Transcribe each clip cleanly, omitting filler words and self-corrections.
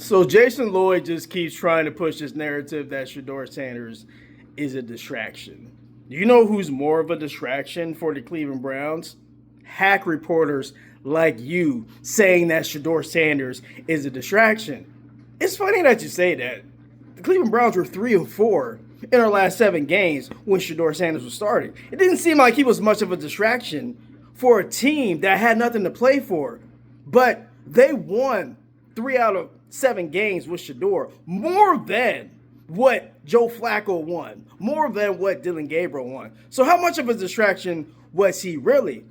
So Jason Lloyd just keeps trying to push this narrative that Shedeur Sanders is a distraction. You know who's more of a distraction for the Cleveland Browns? Hack reporters like you saying that Shedeur Sanders is a distraction. It's funny that you say that. The Cleveland Browns were 3-4 in their last 7 games when Shedeur Sanders was starting. It didn't seem like he was much of a distraction for a team that had nothing to play for. But they won 3 out of 7 games with Shador, more than what Joe Flacco won, more than what Dylan Gabriel won. So how much of a distraction was he really?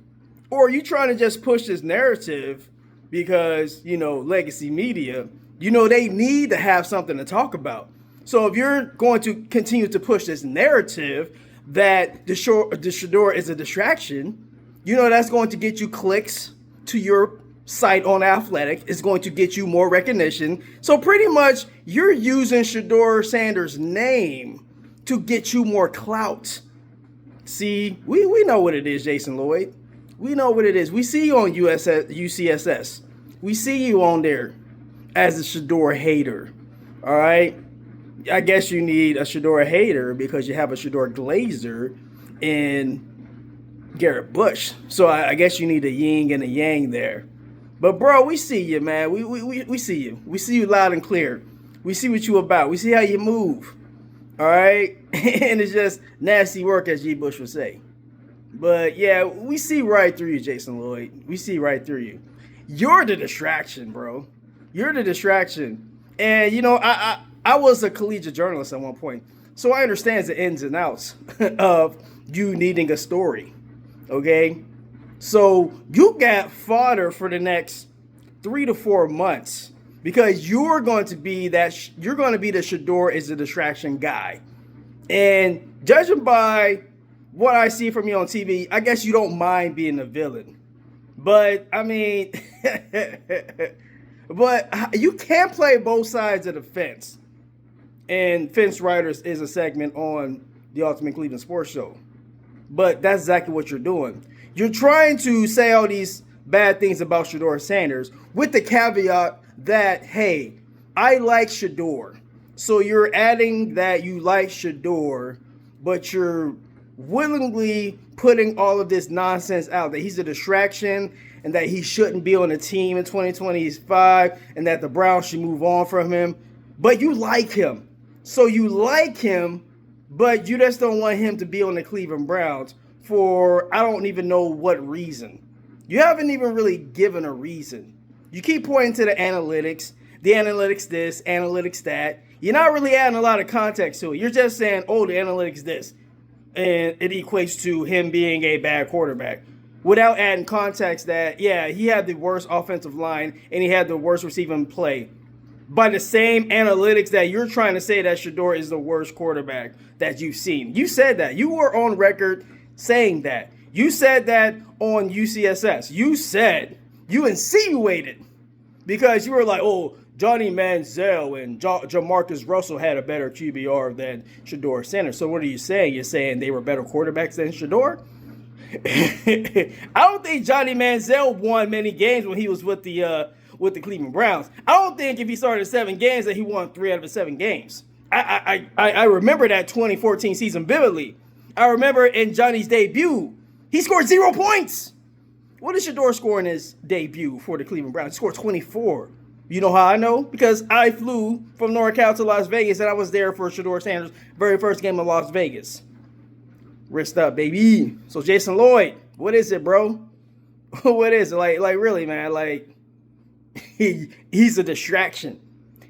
Or are you trying to just push this narrative because, legacy media, they need to have something to talk about. So if you're going to continue to push this narrative that the Shador is a distraction, that's going to get you clicks to your site on Athletic. Is going to get you more recognition. So pretty much you're using Shedeur Sanders' name to get you more clout. See, we know what it is, Jason Lloyd. We know what it is. We see you on UCSS. We see you on there as a Shedeur hater. All right? I guess you need a Shedeur hater because you have a Shedeur Glazer in Garrett Bush. So I guess you need a yin and a yang there. But, bro, we see you, man. We see you. We see you loud and clear. We see what you about. We see how you move. All right? And it's just nasty work, as G. Bush would say. But, yeah, we see right through you, Jason Lloyd. We see right through you. You're the distraction, bro. You're the distraction. And, I was a collegiate journalist at one point. So I understand the ins and outs of you needing a story. Okay? So you got fodder for the next 3 to 4 months because you're going to be the Shedeur is a distraction guy. And judging by what I see from you on TV, I guess you don't mind being a villain. But I mean, but you can't play both sides of the fence. And Fence Riders is a segment on the Ultimate Cleveland Sports Show. But that's exactly what you're doing. You're trying to say all these bad things about Shedeur Sanders with the caveat that, hey, I like Shedeur. So you're adding that you like Shedeur, but you're willingly putting all of this nonsense out, that he's a distraction and that he shouldn't be on the team in 2025 and that the Browns should move on from him. But you like him. So you like him, but you just don't want him to be on the Cleveland Browns for I don't even know what reason. You haven't even really given a reason. You keep pointing to the analytics this, analytics that. You're not really adding a lot of context to it. You're just saying, oh, the analytics this. And it equates to him being a bad quarterback. Without adding context that, yeah, he had the worst offensive line and he had the worst receiving play. By the same analytics that you're trying to say that Shedeur is the worst quarterback that you've seen. You said that. You were on record saying that. You said that on UCSS. You insinuated because you were like, oh, Johnny Manziel and Jamarcus Russell had a better QBR than Shedeur Sanders. So what are you saying? You're saying they were better quarterbacks than Shedeur? I don't think Johnny Manziel won many games when he was with the Cleveland Browns. I don't think if he started 7 games that he won 3 out of the 7 games. I remember that 2014 season vividly. I remember in Johnny's debut, he scored 0 points. What did Shedeur score in his debut for the Cleveland Browns? He scored 24. You know how I know? Because I flew from NorCal to Las Vegas and I was there for Shedeur Sanders' very first game in Las Vegas. Wrist up, baby. So Jason Lloyd, what is it, bro? What is it? Like really, man, he's a distraction.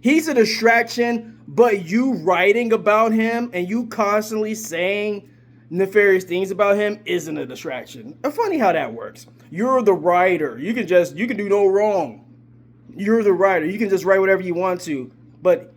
He's a distraction, but you writing about him and you constantly saying nefarious things about him isn't a distraction. And funny how that works. You're the writer. You can do no wrong. You're the writer. You can just write whatever you want to, but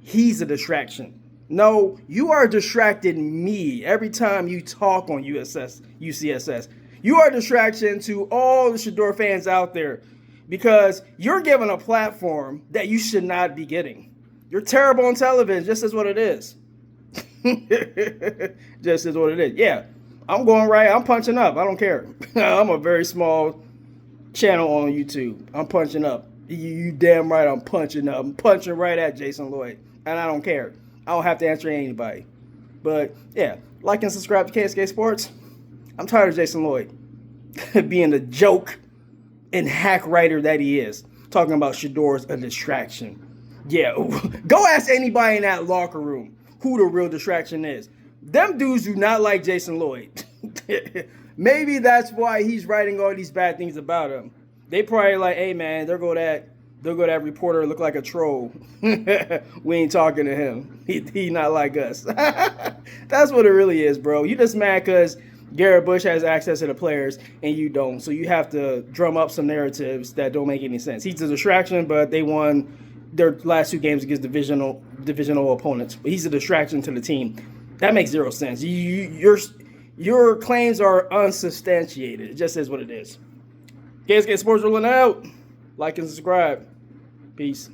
he's a distraction. No, you are distracting me every time you talk on UCSS. You are a distraction to all the Shedeur fans out there because you're given a platform that you should not be getting. You're terrible on television, just as what it is. Just as what it is. Yeah, I'm going right. I'm punching up. I don't care. I'm a very small channel on YouTube. I'm punching up. You damn right I'm punching up. I'm punching right at Jason Lloyd. And I don't care. I don't have to answer anybody. But yeah, like and subscribe to KSK Sports. I'm tired of Jason Lloyd being the joke and hack writer that he is. Talking about Shador's a distraction. Yeah, go ask anybody in that locker room who the real distraction is. Them dudes do not like Jason Lloyd. Maybe that's why he's writing all these bad things about him. They probably like, hey man, there go that reporter look like a troll. We ain't talking to him. He not like us. That's what it really is, bro. You just mad because Garrett Bush has access to the players and you don't. So you have to drum up some narratives that don't make any sense. He's a distraction, but they won their last 2 games against divisional opponents. But he's a distraction to the team. That makes zero sense. Your claims are unsubstantiated. It just is what it is. KSK Sports rolling out. Like and subscribe. Peace.